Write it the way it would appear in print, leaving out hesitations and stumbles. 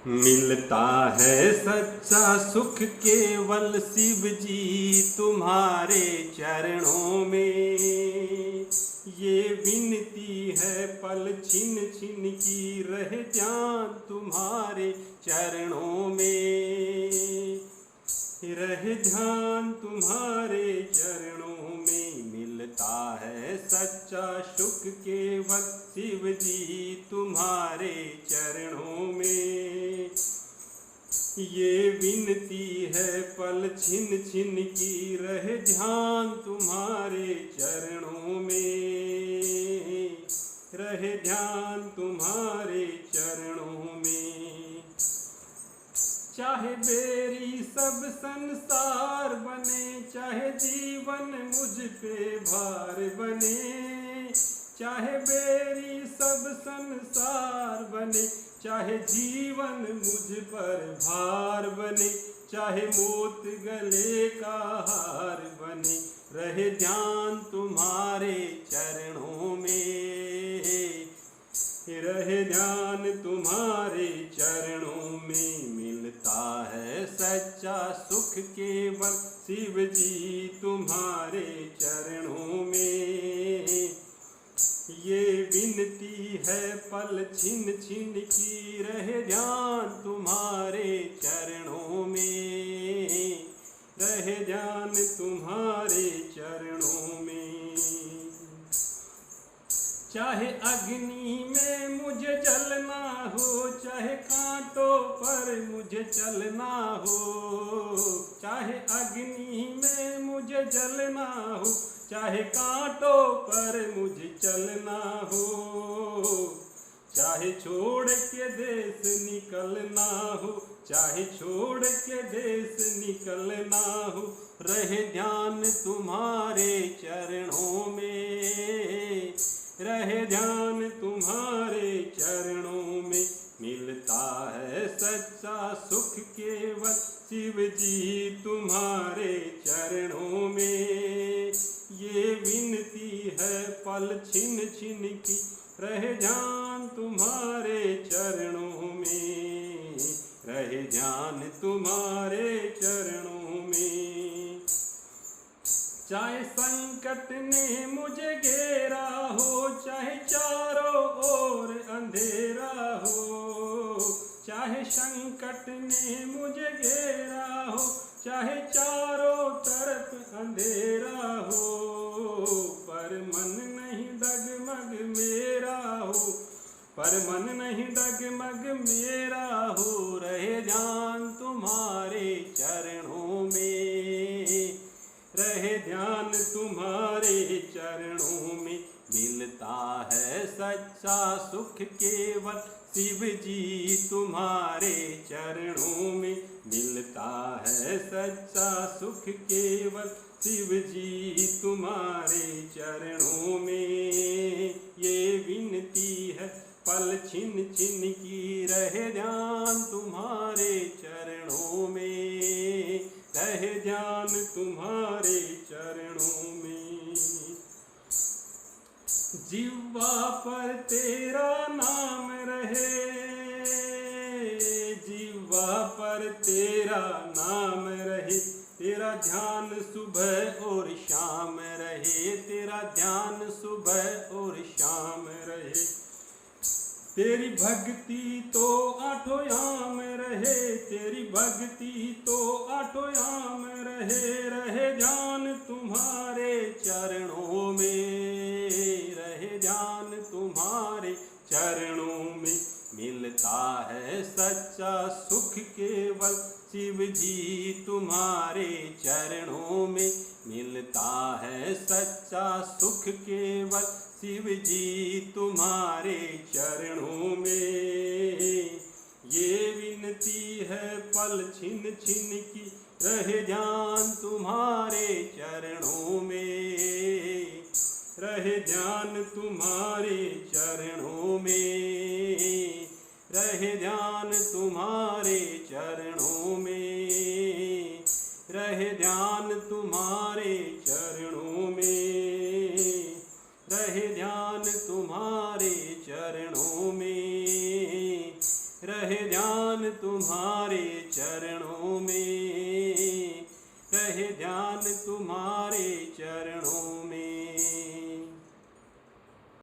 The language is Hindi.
मिलता है सच्चा सुख केवल शिव जी तुम्हारे चरणों में। ये विनती है पल छिन छिन की रहे ध्यान तुम्हारे चरणों में। रहे ध्यान तुम्हारे चरणों में। मिलता है सच्चा सुख केवल शिव जी तुम्हारे चरणों में। ये विनती है पल छिन छिन की रहे ध्यान तुम्हारे चरणों में। रहे ध्यान तुम्हारे चरणों में। चाहे बेरी सब संसार बने, चाहे जीवन मुझ पे भार बने। चाहे बेरी सब संसार बने, चाहे जीवन मुझ पर भार बने। चाहे मौत गले का हार बने, रहे ध्यान तुम्हारे चरणों में। रहे ध्यान तुम्हारे चरणों में। मिलता है सच्चा सुख केवल शिव जी तुम्हारे चरणों में। ये विनती है पल छिन छिन की रहे ध्यान तुम्हारे चरणों में। रहे ध्यान तुम्हारे चरणों में। चाहे अग्नि में मुझे जलना हो, चाहे कांटों पर मुझे चलना हो। चाहे अग्नि में मुझे जलना हो, चाहे कांटों पर मुझे चलना हो। चाहे छोड़ के देश निकलना हो, चाहे छोड़ के देश निकलना हो। रहे ध्यान तुम्हारे चरणों में। रहे ध्यान तुम्हारे चरणों में। मिलता है सच्चा सुख केवल शिव जी तुम्हारे चरणों में। ये विनती है पल छिन छिन की रहे ध्यान तुम्हारे चरणों में। रहे ध्यान तुम्हारे चरणों में। चाहे संकट ने मुझे घेरा हो, चाहे चारों ओर अंधेरा हो। चाहे संकट ने मुझे घेरा हो, चाहे चारों तरफ अंधेरा हो। पर मन नहीं डगमग मेरा हो, पर मन नहीं डगमग मेरा हो। रहे ध्यान तुम्हारे चरणों में। रहे ध्यान तुम्हारे चरणों में। मिलता है सच्चा सुख केवल शिव जी तुम्हारे चरणों में। मिलता है सच्चा सुख केवल शिव जी तुम्हारे चरणों में। ये विनती है पल छिन छिन की रहे ध्यान तुम्हारे चरणों में। रहे ध्यान तुम्हारे चरणों में। जिह्वा पर तेरा नाम रहे, जिह्वा पर तेरा नाम रहे। तेरा ध्यान सुबह और शाम रहे। तेरा ध्यान सुबह और शाम रहे। तेरी भक्ति तो आठों याम रहे। तेरी भक्ति तो आठों याम रहे। रहे ध्यान तुम्हारे चरणों में। रहे ध्यान तुम्हारे चरणों में। मिलता है सच्चा सुख केवल शिव जी तुम्हारे चरणों में। मिलता है सच्चा सुख केवल शिव जी तुम्हारे चरणों में। ये विनती है पल छिन छिन की रहे ध्यान तुम्हारे चरणों में। रहे ध्यान तुम्हारे चरणों में। रहे ध्यान तुम्हारे चरणों में। रहे ध्यान तुम्हारे चरणों में। रहे ध्यान तुम्हारे चरणों में। रहे ध्यान तुम्हारे चरणों में, रहे ध्यान तुम्हारे चरणों